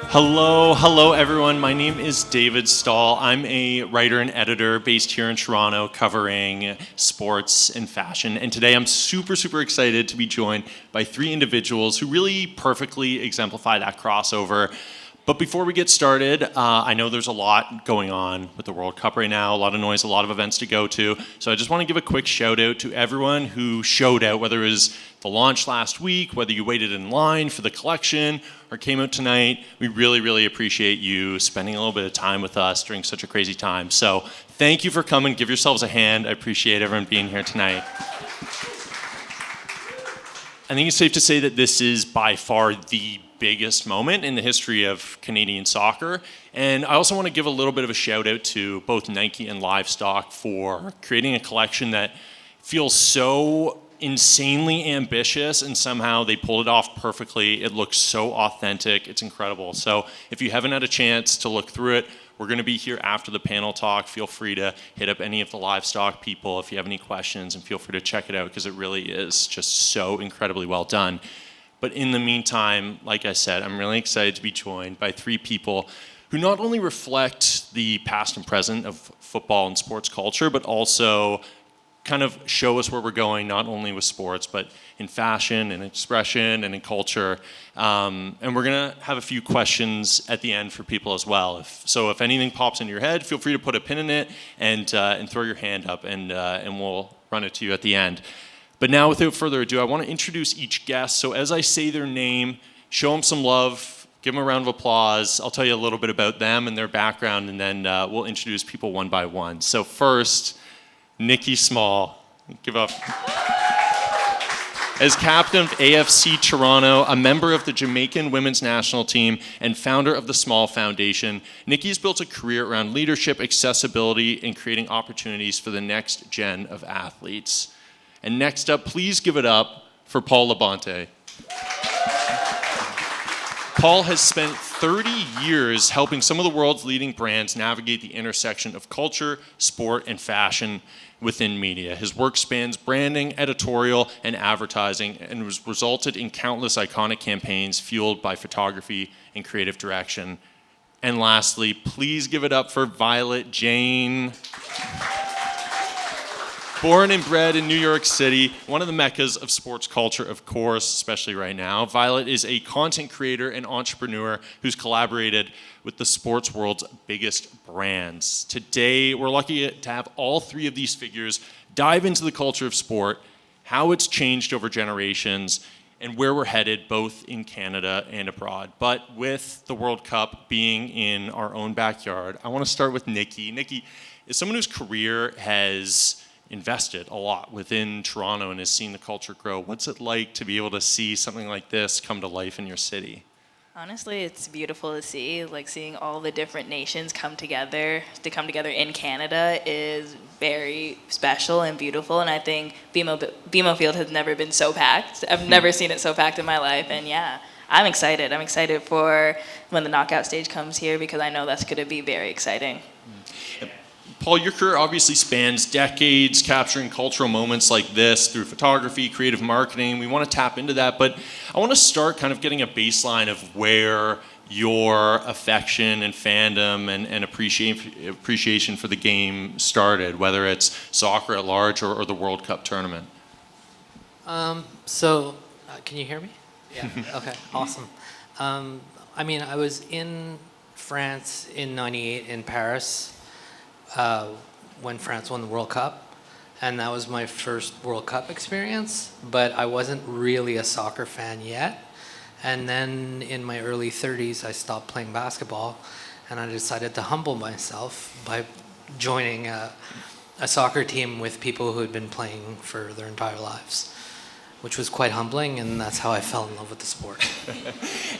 Hello everyone. My name is David Stol. I'm a writer and editor based here in Toronto covering sports and fashion. And today I'm super excited to be joined by three individuals who really perfectly exemplify that crossover. But before we get started, I know there's a lot going on with the World Cup right now, a lot of noise, a lot of events to go to. So I just want to give a quick shout out to everyone who showed out, whether it was the launch last week, whether you waited in line for the collection or came out tonight. We really appreciate you spending a little bit of time with us during such a crazy time. So thank you for coming. Give yourselves a hand. I appreciate everyone being here tonight. I think it's safe to say that this is by far the biggest moment in the history of Canadian soccer. And I also want to give a little bit of a shout out to both Nike and Livestock for creating a collection that feels so insanely ambitious, and somehow they pulled it off perfectly. It looks so authentic. It's incredible. So if you haven't had a chance to look through it, we're going to be here after the panel talk. Feel free to hit up any of the Livestock people if you have any questions, and feel free to check it out because it really is just so incredibly well done. But in the meantime, like I said, I'm really excited to be joined by three people who not only reflect the past and present of football and sports culture, but also kind of show us where we're going, not only with sports, but in fashion and expression and in culture. And we're gonna have a few questions at the end for people as well. If anything pops into your head, feel free to put a pin in it and throw your hand up, and we'll run it to you at the end. But now, without further ado, I want to introduce each guest. So as I say their name, show them some love, give them a round of applause. I'll tell you a little bit about them and their background, and then we'll introduce people one by one. So first, Nikki Small. Give up. As captain of AFC Toronto, a member of the Jamaican women's national team, and founder of the Small Foundation, Nikki's built a career around leadership, accessibility, and creating opportunities for the next gen of athletes. And next up, please give it up for Paul Labonté. Paul has spent 30 years helping some of the world's leading brands navigate the intersection of culture, sport, and fashion within media. His work spans branding, editorial, and advertising, and has resulted in countless iconic campaigns fueled by photography and creative direction. And lastly, please give it up for Violet Jane. Born and bred in New York City, one of the meccas of sports culture, of course, especially right now, Violet is a content creator and entrepreneur who's collaborated with the sports world's biggest brands. Today, we're lucky to have all three of these figures dive into the culture of sport, how it's changed over generations, and where we're headed both in Canada and abroad. But with the World Cup being in our own backyard, I want to start with Nikki. Nikki is someone whose career has invested a lot within Toronto and has seen the culture grow. What's it like to be able to see something like this come to life in your city? Honestly, it's beautiful to see. Like, seeing all the different nations come together in Canada is very special and beautiful. And I think BMO Field has never been so packed. I've never seen it so packed in my life. And yeah, I'm excited. I'm excited for when the knockout stage comes here, because I know that's going to be very exciting. Paul, your career obviously spans decades, capturing cultural moments like this through photography, creative marketing. We want to tap into that, but I want to start kind of getting a baseline of where your affection and fandom and appreciation for the game started, whether it's soccer at large or the World Cup tournament. Can you hear me? Yeah. Okay. Awesome. I was in France in '98 in Paris. When France won the World Cup, and that was my first World Cup experience, but I wasn't really a soccer fan yet. And then in my early 30s, I stopped playing basketball, and I decided to humble myself by joining a soccer team with people who had been playing for their entire lives, which was quite humbling, and that's how I fell in love with the sport.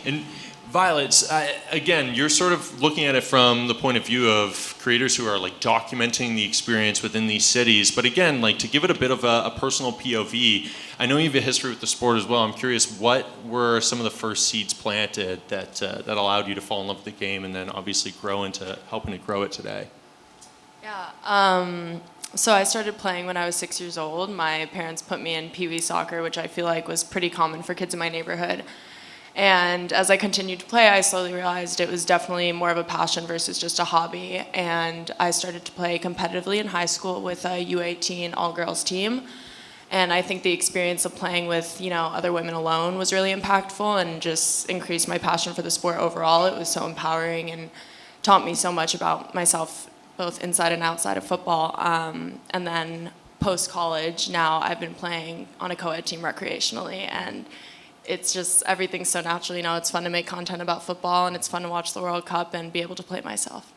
And Violet, again, you're sort of looking at it from the point of view of creators who are like documenting the experience within these cities. But again, like, to give it a bit of a personal POV, I know you have a history with the sport as well. I'm curious, what were some of the first seeds planted that allowed you to fall in love with the game and then obviously grow into helping to grow it today? Yeah. So I started playing when I was 6 years old. My parents put me in Pee Wee soccer, which I feel like was pretty common for kids in my neighborhood. And as I continued to play, I slowly realized it was definitely more of a passion versus just a hobby. And I started to play competitively in high school with a U18 all-girls team. And I think the experience of playing with, other women alone was really impactful and just increased my passion for the sport overall. It was so empowering and taught me so much about myself, both inside and outside of football. And then post-college, now I've been playing on a co-ed team recreationally, and it's just everything's so natural. It's fun to make content about football, and it's fun to watch the World Cup and be able to play it myself.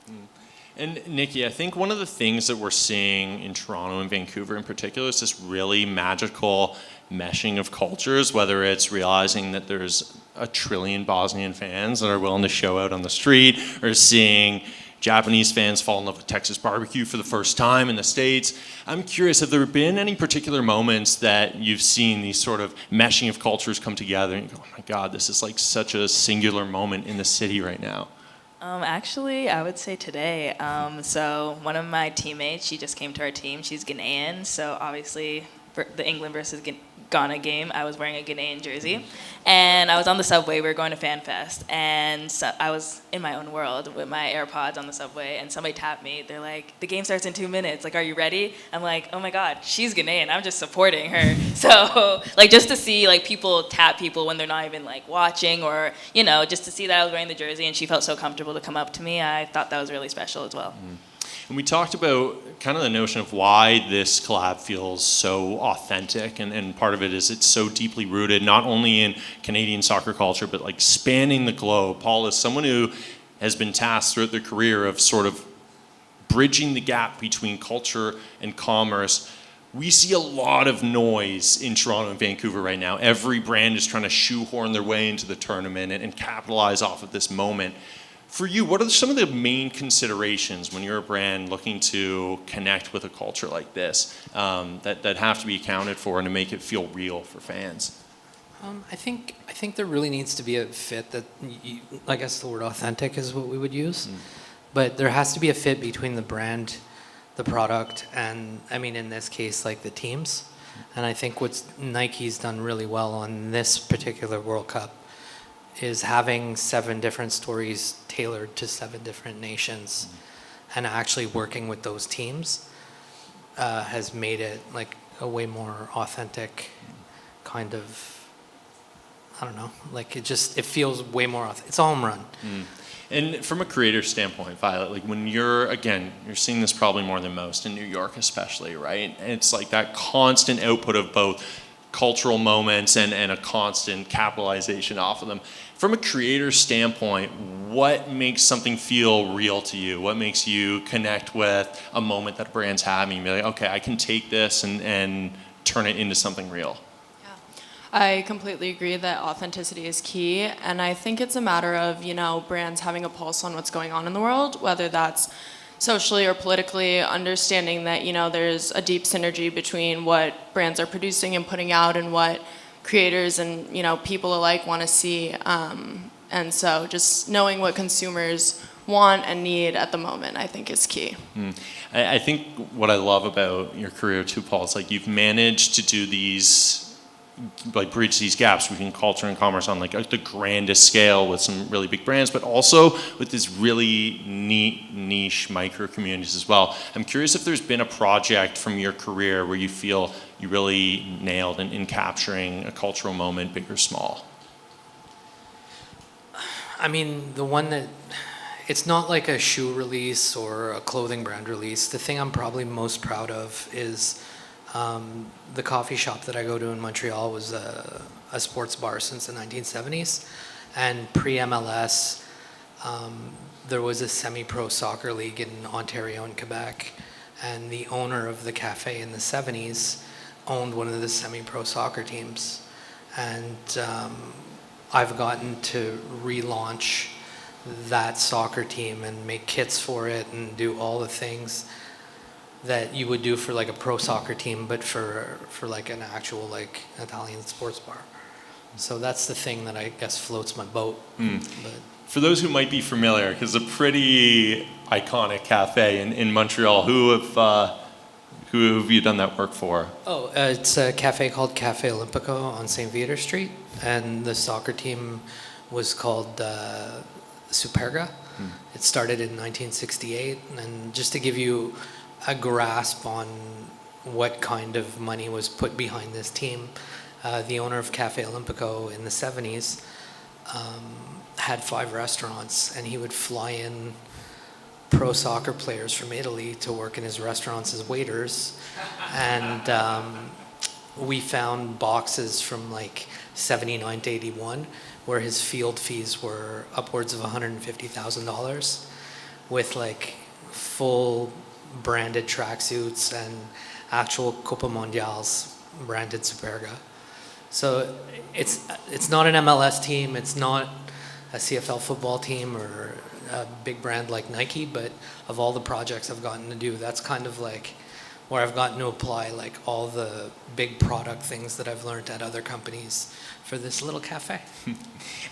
And Nikki, I think one of the things that we're seeing in Toronto and Vancouver in particular is this really magical meshing of cultures, whether it's realizing that there's a trillion Bosnian fans that are willing to show out on the street, or seeing Japanese fans fall in love with Texas barbecue for the first time in the States. I'm curious, have there been any particular moments that you've seen these sort of meshing of cultures come together and you go, oh my God, this is like such a singular moment in the city right now? Actually, I would say today. So one of my teammates, she just came to our team. She's Ghanaian, so obviously for the England versus Ghana game, I was wearing a Ghanaian jersey. And I was on the subway, we were going to Fan Fest, and so I was in my own world with my AirPods on the subway, and somebody tapped me. They're like, the game starts in 2 minutes, like, are you ready? I'm like, oh my God, she's Ghanaian, I'm just supporting her. So, like, just to see, like, people tap people when they're not even, like, watching, or, just to see that I was wearing the jersey and she felt so comfortable to come up to me, I thought that was really special as well. And we talked about kind of the notion of why this collab feels so authentic, and part of it is it's so deeply rooted, not only in Canadian soccer culture, but like spanning the globe. Paul is someone who has been tasked throughout their career of sort of bridging the gap between culture and commerce. We see a lot of noise in Toronto and Vancouver right now. Every brand is trying to shoehorn their way into the tournament and capitalize off of this moment. For you, what are some of the main considerations when you're a brand looking to connect with a culture like this that have to be accounted for and to make it feel real for fans? I think there really needs to be a fit that, I guess the word authentic is what we would use. But there has to be a fit between the brand, the product, and, in this case, like the teams. And I think what Nike's done really well on this particular World Cup is having 7 different stories tailored to 7 different nations, and actually working with those teams has made it like a way more authentic kind of, I don't know, like it feels way more authentic. It's a home run. And from a creator standpoint, Violet, like when you're seeing this probably more than most in New York especially, right? And it's like that constant output of both cultural moments and a constant capitalization off of them. From a creator standpoint, what makes something feel real to you? What makes you connect with a moment that a brand's having? Be like, okay, I can take this and turn it into something real. I completely agree that authenticity is key, and I think it's a matter of, brands having a pulse on what's going on in the world, whether that's socially or politically, understanding that, there's a deep synergy between what brands are producing and putting out and what creators and, people alike want to see. And so just knowing what consumers want and need at the moment, I think is key. I think what I love about your career too, Paul, is like you've managed to do these, like bridge these gaps between culture and commerce on like the grandest scale with some really big brands, but also with this really neat niche micro communities as well. I'm curious if there's been a project from your career where you feel you really nailed in capturing a cultural moment, big or small. The one that, it's not like a shoe release or a clothing brand release. The thing I'm probably most proud of is the coffee shop that I go to in Montreal was a sports bar since the 1970s. And pre-MLS, there was a semi-pro soccer league in Ontario and Quebec. And the owner of the cafe in the 70s owned one of the semi-pro soccer teams. And I've gotten to relaunch that soccer team and make kits for it and do all the things that you would do for like a pro soccer team, but for like an actual like Italian sports bar. So that's the thing that I guess floats my boat. But for those who might be familiar, because it's a pretty iconic cafe in Montreal, who have Who have you done that work for? Oh, it's a cafe called Cafe Olympico on St. Viator Street, and the soccer team was called Superga. It started in 1968, and just to give you a grasp on what kind of money was put behind this team, the owner of Cafe Olympico in the 70s had 5 restaurants, and he would fly in pro soccer players from Italy to work in his restaurants as waiters. And we found boxes from like 79 to 81 where his field fees were upwards of $150,000 with like full branded tracksuits and actual Copa Mondials branded Superga. So it's not an MLS team, it's not a CFL football team or a big brand like Nike, but of all the projects I've gotten to do, that's kind of like where I've gotten to apply like all the big product things that I've learned at other companies for this little cafe.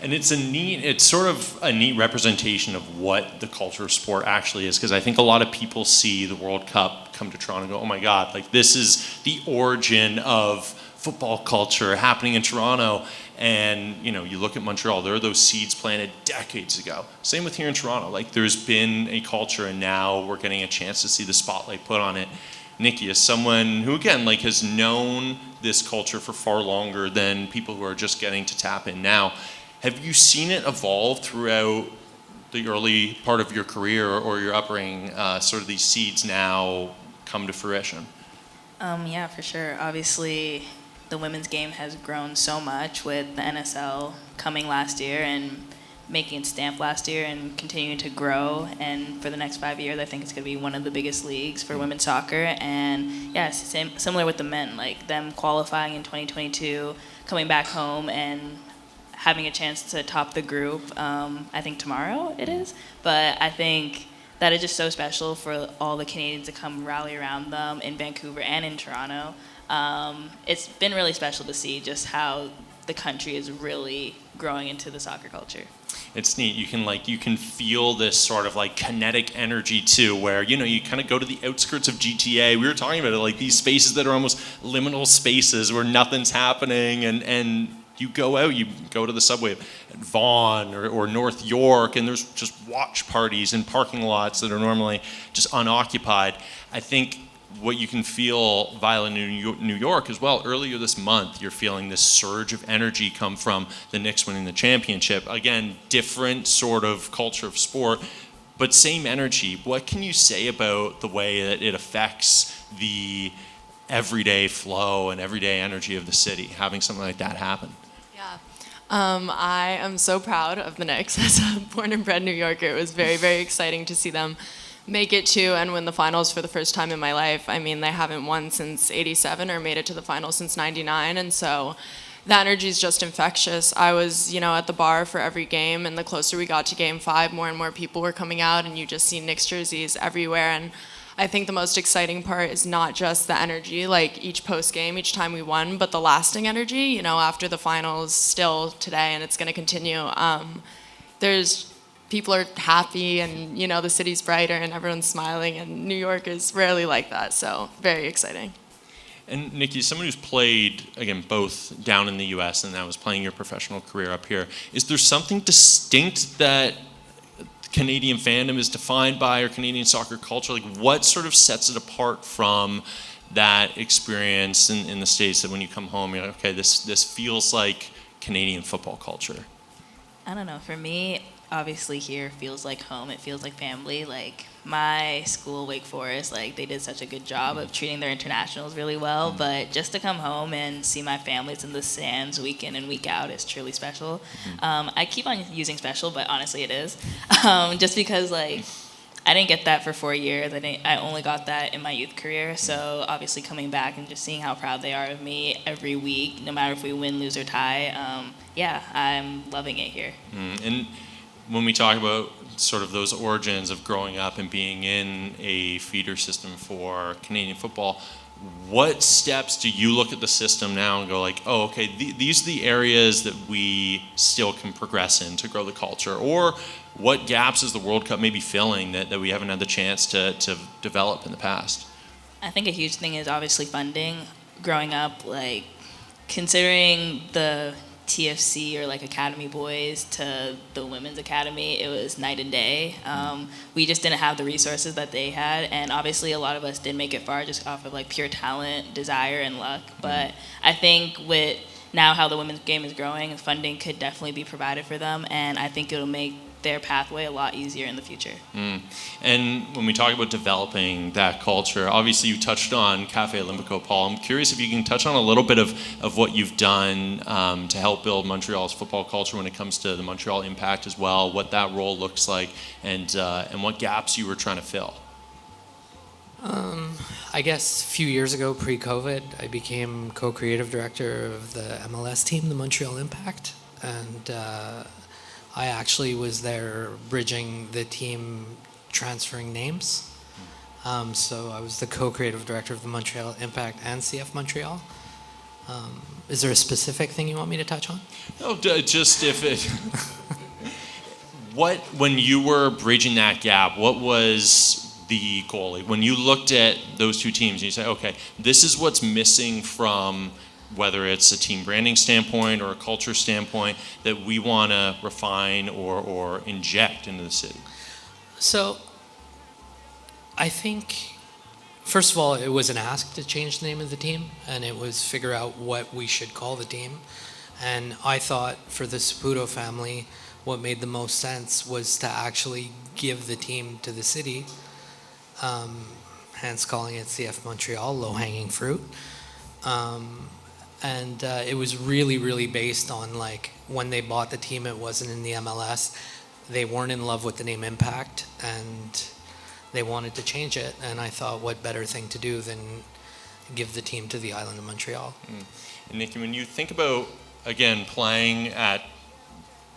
And it's sort of a neat representation of what the culture of sport actually is, because I think a lot of people see the World Cup come to Toronto and go, oh my God, like this is the origin of football culture happening in Toronto. And you look at Montreal, there are those seeds planted decades ago. Same with here in Toronto. Like there's been a culture, and now we're getting a chance to see the spotlight put on it. Nikki, as someone who again like has known this culture for far longer than people who are just getting to tap in now, have you seen it evolve throughout the early part of your career or your upbringing? Sort of these seeds now come to fruition. Yeah, for sure. Obviously, the women's game has grown so much with the NSL coming last year and making its stamp last year and continuing to grow. And for the next 5 years, I think it's going to be one of the biggest leagues for women's soccer. And yeah, similar with the men, like them qualifying in 2022, coming back home and having a chance to top the group. I think tomorrow it is. But I think that is just so special for all the Canadians to come rally around them in Vancouver and in Toronto. It's been really special to see just how the country is really growing into the soccer culture. It's neat. You can feel this sort of like kinetic energy too, where you kind of go to the outskirts of GTA. We were talking about it, like these spaces that are almost liminal spaces where nothing's happening, and you go out, you go to the subway at Vaughan or North York, and there's just watch parties in parking lots that are normally just unoccupied. I think what you can feel, Violet, in New York as well, earlier this month, you're feeling this surge of energy come from the Knicks winning the championship. Again, different sort of culture of sport, but same energy. What can you say about the way that it affects the everyday flow and everyday energy of the city, having something like that happen? Yeah. I am so proud of the Knicks. As a born and bred New Yorker, it was very, very exciting to see them make it to and win the finals for the first time in my life. I mean, they haven't won since '87 or made it to the finals since '99, and so the energy is just infectious. I was, at the bar for every game, and the closer we got to Game 5, more and more people were coming out, and you just see Knicks jerseys everywhere. And I think the most exciting part is not just the energy, like each post-game, each time we won, but the lasting energy, after the finals still today, and it's going to continue. People are happy, and the city's brighter and everyone's smiling, and New York is rarely like that, so very exciting. And Nikki, someone who's played, again, both down in the US and now is playing your professional career up here, is there something distinct that Canadian fandom is defined by, or Canadian soccer culture? Like what sort of sets it apart from that experience in the States, that when you come home, you're like, okay, this feels like Canadian football culture? I don't know. For me, obviously here feels like home. It feels like family. Like my school, Wake Forest, like they did such a good job of treating their internationals really well. But just to come home and see my families in the stands week in and week out is truly special. I keep on using special, but honestly it is. Just because like I didn't get that for 4 years. I only got that in my youth career. So obviously coming back and just seeing how proud they are of me every week, no matter if we win, lose, or tie, I'm loving it here. And when we talk about sort of those origins of growing up and being in a feeder system for Canadian football, what steps do you look at the system now and go like, oh, okay, these are the areas that we still can progress in to grow the culture? Or what gaps is the World Cup maybe filling that we haven't had the chance to develop in the past? I think a huge thing is obviously funding. Growing up, like considering the TFC or like Academy Boys to the women's academy, it was night and day. We just didn't have the resources that they had, and obviously a lot of us did make it far just off of like pure talent, desire, and luck. But I think with now how the women's game is growing, funding could definitely be provided for them, and I think it'll make their pathway a lot easier in the future. And when we talk about developing that culture, obviously you touched on Cafe Olympico, Paul. I'm curious if you can touch on a little bit of what you've done to help build Montreal's football culture when it comes to the Montreal Impact as well, what that role looks like, and what gaps you were trying to fill. I guess a few years ago, pre-COVID, I became co-creative director of the MLS team, the Montreal Impact, and I actually was there bridging the team transferring names. So I was the co-creative director of the Montreal Impact and CF Montreal. Is there a specific thing you want me to touch on? No, just if it... when you were bridging that gap, what was the goal? When you looked at those two teams and you say, okay, this is what's missing from whether it's a team branding standpoint or a culture standpoint that we want to refine or inject into the city? So I think, first of all, it was an ask to change the name of the team, and it was figure out what we should call the team. And I thought for the Saputo family, what made the most sense was to actually give the team to the city, hence calling it CF Montreal, low-hanging fruit. And it was really, really based on, like, when they bought the team, it wasn't in the MLS. They weren't in love with the name Impact, and they wanted to change it. And I thought, what better thing to do than give the team to the island of Montreal? And Nikki, when you think about, again, playing at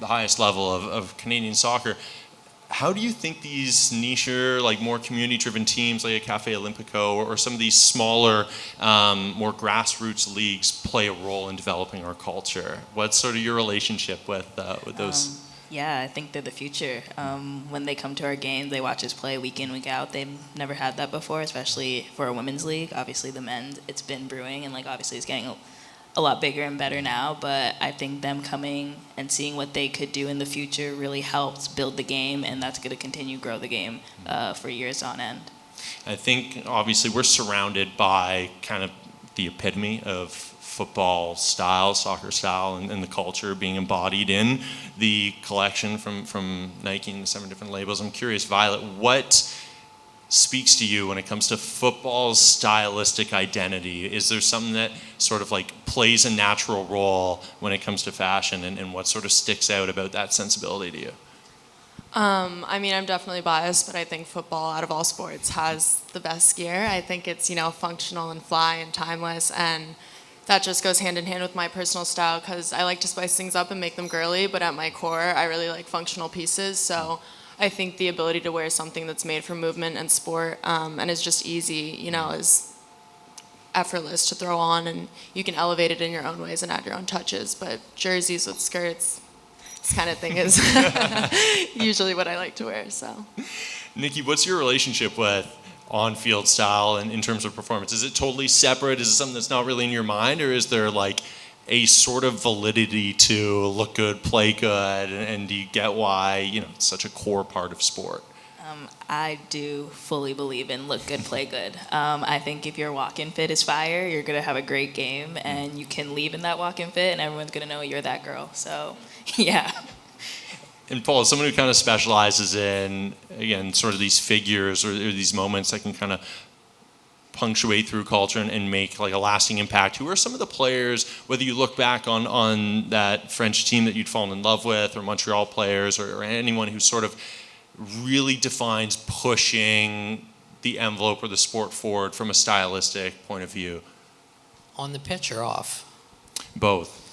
the highest level of Canadian soccer, how do you think these niche, like more community-driven teams like a Cafe Olympico or some of these smaller, more grassroots leagues play a role in developing our culture? What's sort of your relationship with those? Yeah, I think they're the future. When they come to our games, they watch us play week in, week out. They've never had that before, especially for a women's league. Obviously, the men's, it's been brewing, and like obviously it's getting a lot bigger and better now, but I think them coming and seeing what they could do in the future really helps build the game, and that's going to continue grow the game for years on end. I think obviously we're surrounded by kind of the epitome of football style, soccer style, and the culture being embodied in the collection from Nike and the 7 different labels. I'm curious, Violet, what speaks to you when it comes to football's stylistic identity? Is there something that sort of like plays a natural role when it comes to fashion, and what sort of sticks out about that sensibility to you? I mean, I'm definitely biased, but I think football, out of all sports, has the best gear. I think it's, functional and fly and timeless, and that just goes hand in hand with my personal style because I like to spice things up and make them girly, but at my core, I really like functional pieces. So I think the ability to wear something that's made for movement and sport and is just easy, is effortless to throw on, and you can elevate it in your own ways and add your own touches. But jerseys with skirts, this kind of thing is usually what I like to wear. So, Nikki, what's your relationship with on-field style and in terms of performance? Is it totally separate? Is it something that's not really in your mind, or is there like a sort of validity to look good, play good, and do you get why it's such a core part of sport? I do fully believe in look good, play good. I think if your walk-in fit is fire, you're gonna have a great game, and you can leave in that walk-in fit, and everyone's gonna know you're that girl. So, yeah. And Paul, as someone who kind of specializes in, again, sort of these figures or these moments that can kind of punctuate through culture and make like a lasting impact, who are some of the players, whether you look back on that French team that you'd fallen in love with, or Montreal players, or anyone who sort of really defines pushing the envelope or the sport forward from a stylistic point of view? On the pitch or off? Both.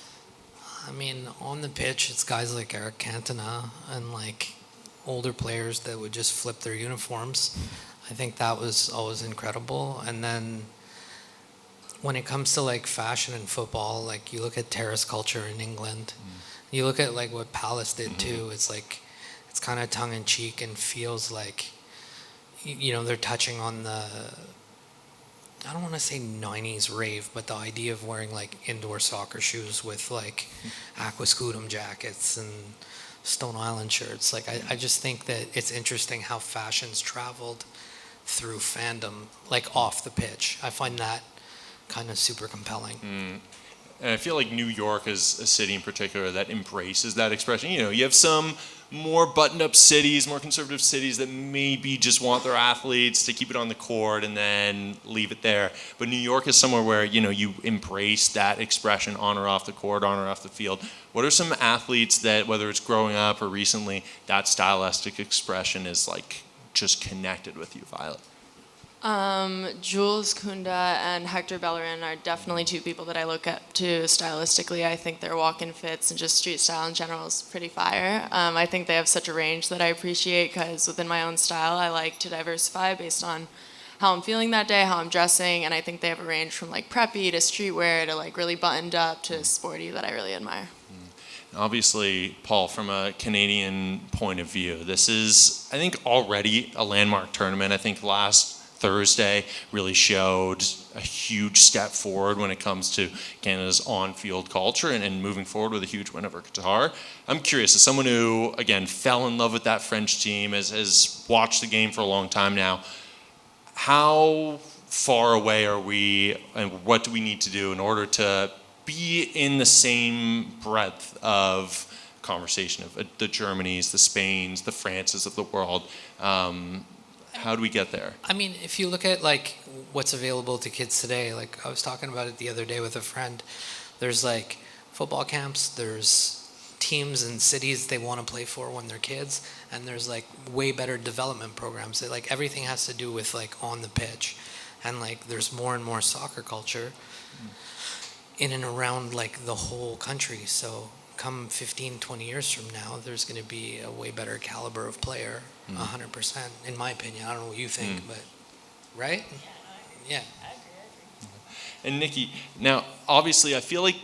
I mean, on the pitch, it's guys like Eric Cantona and like older players that would just flip their uniforms. I think that was always incredible. And then when it comes to like fashion and football, like you look at terrace culture in England, you look at like what Palace did too. It's like, it's kind of tongue in cheek and feels like, they're touching on I don't want to say 90s rave, but the idea of wearing like indoor soccer shoes with like aquascutum jackets and Stone Island shirts. Like I just think that it's interesting how fashion's traveled through fandom, like off the pitch. I find that kind of super compelling. And I feel like New York is a city in particular that embraces that expression. You know, you have some more buttoned-up cities, more conservative cities that maybe just want their athletes to keep it on the court and then leave it there. But New York is somewhere where, you know, you embrace that expression on or off the court, on or off the field. What are some athletes that, whether it's growing up or recently, that stylistic expression is like just connected with you, Violet? Jules Kounda and Hector Bellerin are definitely two people that I look up to stylistically. I think their walk-in fits and just street style in general is pretty fire. I think they have such a range that I appreciate because within my own style, I like to diversify based on how I'm feeling that day, how I'm dressing, and I think they have a range from like preppy to streetwear to like really buttoned up to sporty that I really admire. Obviously, Paul, from a Canadian point of view, this is, I think, already a landmark tournament. I think last Thursday really showed a huge step forward when it comes to Canada's on-field culture and moving forward with a huge win over Qatar. I'm curious, as someone who, again, fell in love with that French team, has watched the game for a long time now, how far away are we and what do we need to do in order to be in the same breadth of conversation of the Germanys, the Spains, the Frances of the world? How do we get there? I mean, if you look at like what's available to kids today, like I was talking about it the other day with a friend, there's like football camps, there's teams and cities they want to play for when they're kids, and there's like way better development programs that like everything has to do with like on the pitch, and like there's more and more soccer culture in and around like the whole country. So come 15, 20 years from now, there's going to be a way better caliber of player, 100%, in my opinion. I don't know what you think, but, right? Yeah. And Nikki, now, obviously, I feel like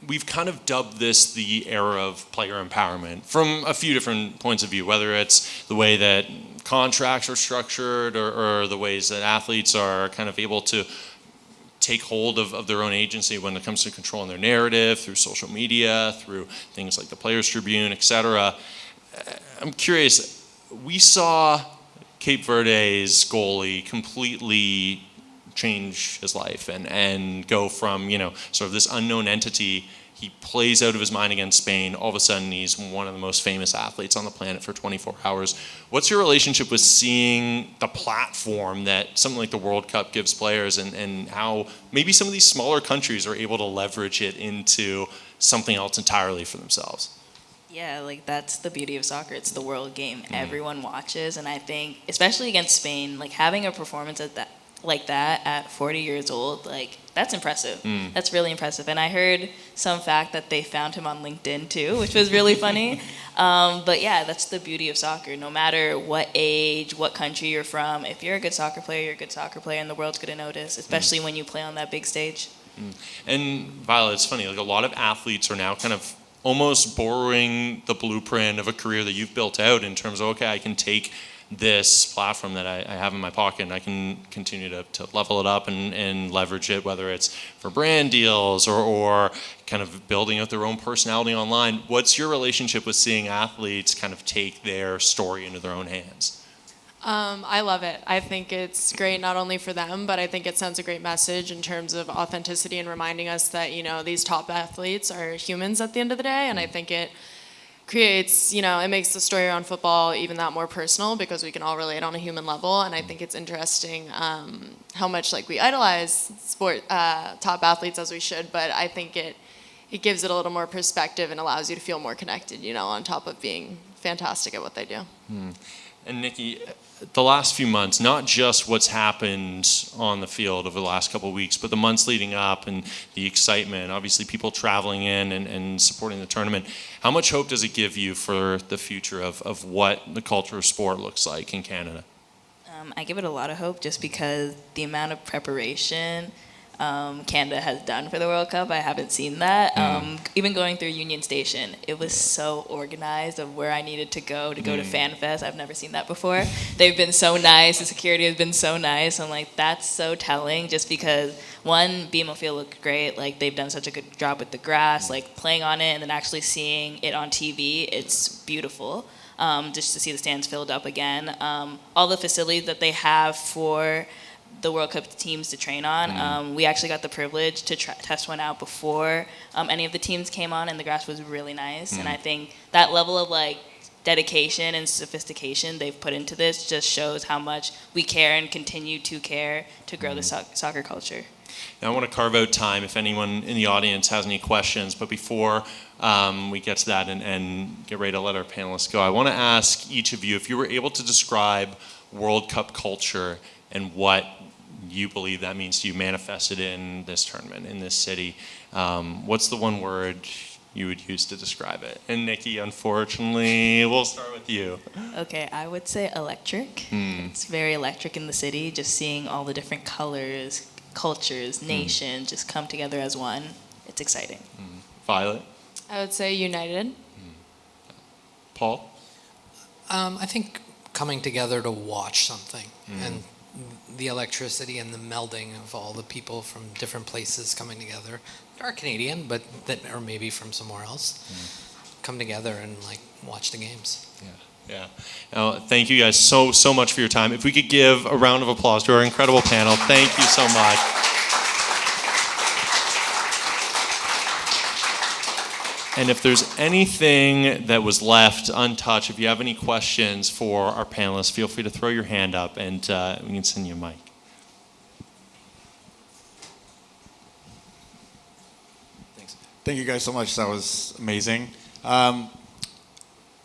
we've kind of dubbed this the era of player empowerment from a few different points of view, whether it's the way that contracts are structured or the ways that athletes are kind of able to take hold of their own agency when it comes to controlling their narrative through social media, through things like the Players Tribune, etc. I'm curious, we saw Cape Verde's goalie completely change his life and go from, you know, sort of this unknown entity. He plays out of his mind against Spain. All of a sudden, he's one of the most famous athletes on the planet for 24 hours. What's your relationship with seeing the platform that something like the World Cup gives players and how maybe some of these smaller countries are able to leverage it into something else entirely for themselves? Yeah, like that's the beauty of soccer. It's the world game. Everyone watches, and I think, especially against Spain, like having a performance like that at 40 years old, like that's impressive. That's really impressive. And I heard some fact that they found him on LinkedIn too, which was really funny. But yeah, that's the beauty of soccer. No matter what age, what country you're from, if you're a good soccer player, you're a good soccer player, and the world's gonna notice, especially when you play on that big stage. And Violet, it's funny, like a lot of athletes are now kind of almost borrowing the blueprint of a career that you've built out in terms of, okay, I can take this platform that I have in my pocket and I can continue to level it up and leverage it, whether it's for brand deals or kind of building out their own personality online. What's your relationship with seeing athletes kind of take their story into their own hands? I love it. I think it's great not only for them, but I think it sends a great message in terms of authenticity and reminding us that, you know, these top athletes are humans at the end of the day. And I think it creates, you know, it makes the story around football even that more personal because we can all relate on a human level. And I think it's interesting how much like we idolize top athletes as we should, but I think it gives it a little more perspective and allows you to feel more connected, you know, on top of being fantastic at what they do. And Nikki, the last few months, not just what's happened on the field over the last couple of weeks, but the months leading up and the excitement, obviously people traveling in and supporting the tournament. How much hope does it give you for the future of what the culture of sport looks like in Canada? I give it a lot of hope just because the amount of preparation Canada has done for the World Cup. I haven't seen that. Even going through Union Station, it was so organized of where I needed to go to FanFest. I've never seen that before. They've been so nice. The security has been so nice. I'm like, that's so telling just because, one, BMO Field looked great. Like, they've done such a good job with the grass, like, playing on it and then actually seeing it on TV. It's beautiful. Just to see the stands filled up again. All the facilities that they have for the World Cup teams to train on. We actually got the privilege to test one out before any of the teams came on, and the grass was really nice. And I think that level of like dedication and sophistication they've put into this just shows how much we care and continue to care to grow the soccer culture. Now I want to carve out time if anyone in the audience has any questions, but before we get to that and get ready to let our panelists go, I want to ask each of you if you were able to describe World Cup culture and what you believe that means to you manifested in this tournament, in this city. What's the one word you would use to describe it? And Nikki, unfortunately, we'll start with you. Okay, I would say electric. It's very electric in the city, just seeing all the different colors, cultures, nations just come together as one. It's exciting. Violet? I would say united. Paul? I think coming together to watch something and the electricity and the melding of all the people from different places coming together that are Canadian, but that are maybe from somewhere else, come together and like watch the games. Yeah. Thank you guys so much for your time. If we could give a round of applause to our incredible panel. Thank you so much. And if there's anything that was left untouched, if you have any questions for our panelists, feel free to throw your hand up and we can send you a mic. Thanks. Thank you guys so much. That was amazing. I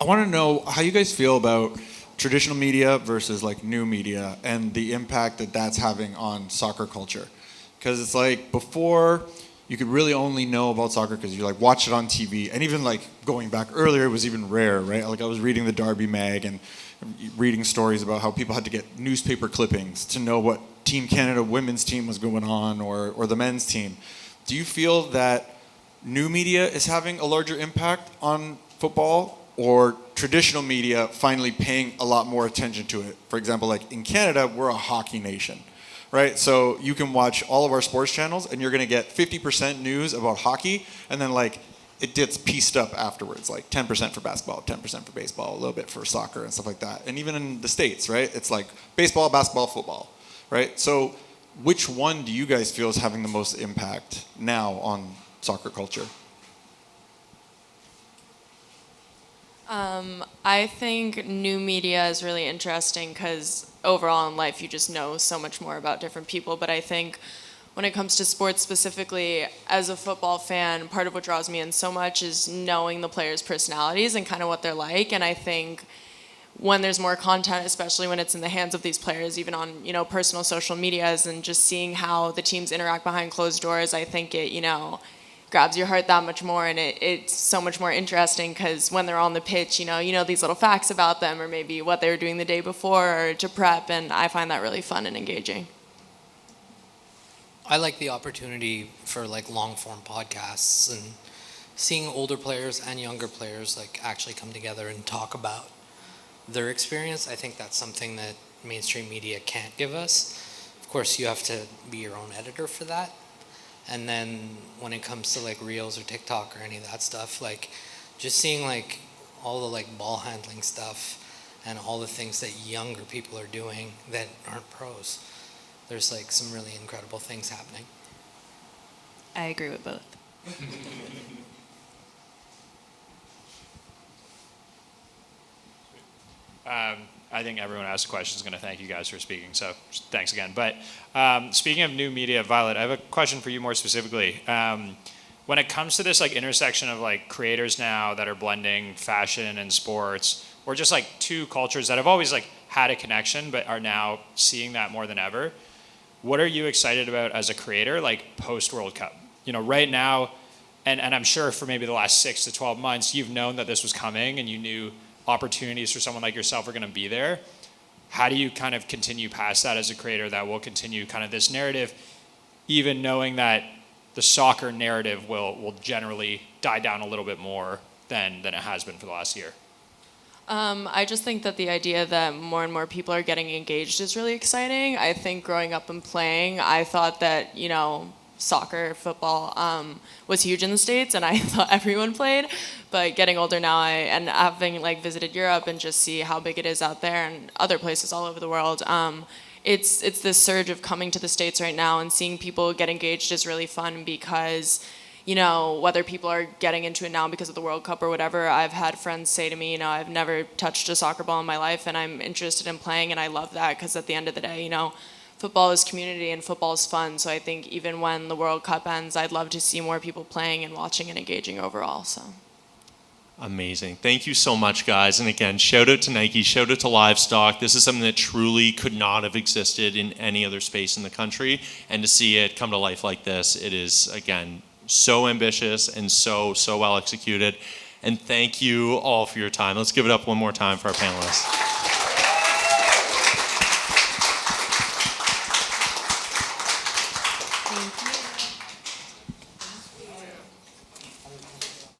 want to know how you guys feel about traditional media versus like new media and the impact that that's having on soccer culture. Because it's like before, you could really only know about soccer because you like watch it on TV, and even like going back earlier, it was even rare, right? Like I was reading the Derby mag and reading stories about how people had to get newspaper clippings to know what Team Canada women's team was going on or the men's team. Do you feel that new media is having a larger impact on football, or traditional media finally paying a lot more attention to it? For example, like in Canada, we're a hockey nation. Right, so you can watch all of our sports channels and you're gonna get 50% news about hockey, and then like it gets pieced up afterwards, like 10% for basketball, 10% for baseball, a little bit for soccer and stuff like that. And even in the States, right, it's like baseball, basketball, football, right? So which one do you guys feel is having the most impact now on soccer culture? I think new media is really interesting because overall in life you just know so much more about different people. But I think when it comes to sports specifically, as a football fan, part of what draws me in so much is knowing the players' personalities and kind of what they're like. And I think when there's more content, especially when it's in the hands of these players, even on, you know, personal social medias, and just seeing how the teams interact behind closed doors, I think it, you know, grabs your heart that much more, and it's so much more interesting because when they're on the pitch, you know these little facts about them, or maybe what they were doing the day before or to prep, and I find that really fun and engaging. I like the opportunity for like long form podcasts and seeing older players and younger players like actually come together and talk about their experience. I think that's something that mainstream media can't give us. Of course, you have to be your own editor for that. And then when it comes to like Reels or TikTok or any of that stuff, like just seeing like all the like ball handling stuff and all the things that younger people are doing that aren't pros. There's like some really incredible things happening. I agree with both. I think everyone who asked the question is going to thank you guys for speaking, so thanks again. But speaking of new media, Violet, I have a question for you more specifically. When it comes to this like intersection of like creators now that are blending fashion and sports, or just like two cultures that have always like had a connection but are now seeing that more than ever, what are you excited about as a creator, like post World Cup? You know, right now, and I'm sure for maybe the last 6 to 12 months, you've known that this was coming and you knew opportunities for someone like yourself are going to be there. How do you kind of continue past that as a creator that will continue kind of this narrative even knowing that the soccer narrative will generally die down a little bit more than it has been for the last year? I just think that the idea that more and more people are getting engaged is really exciting. I think growing up and playing, I thought that, soccer, football was huge in the States, and I thought everyone played. But getting older now, and having visited Europe and just see how big it is out there and other places all over the world, it's this surge of coming to the States right now and seeing people get engaged is really fun because whether people are getting into it now because of the World Cup or whatever, I've had friends say to me, I've never touched a soccer ball in my life and I'm interested in playing, and I love that because at the end of the day, football is community and football is fun. So I think even when the World Cup ends, I'd love to see more people playing and watching and engaging overall. So. Amazing. Thank you so much, guys. And again, shout out to Nike, shout out to Livestock. This is something that truly could not have existed in any other space in the country. And to see it come to life like this, it is, again, so ambitious and so well executed. And thank you all for your time. Let's give it up one more time for our panelists.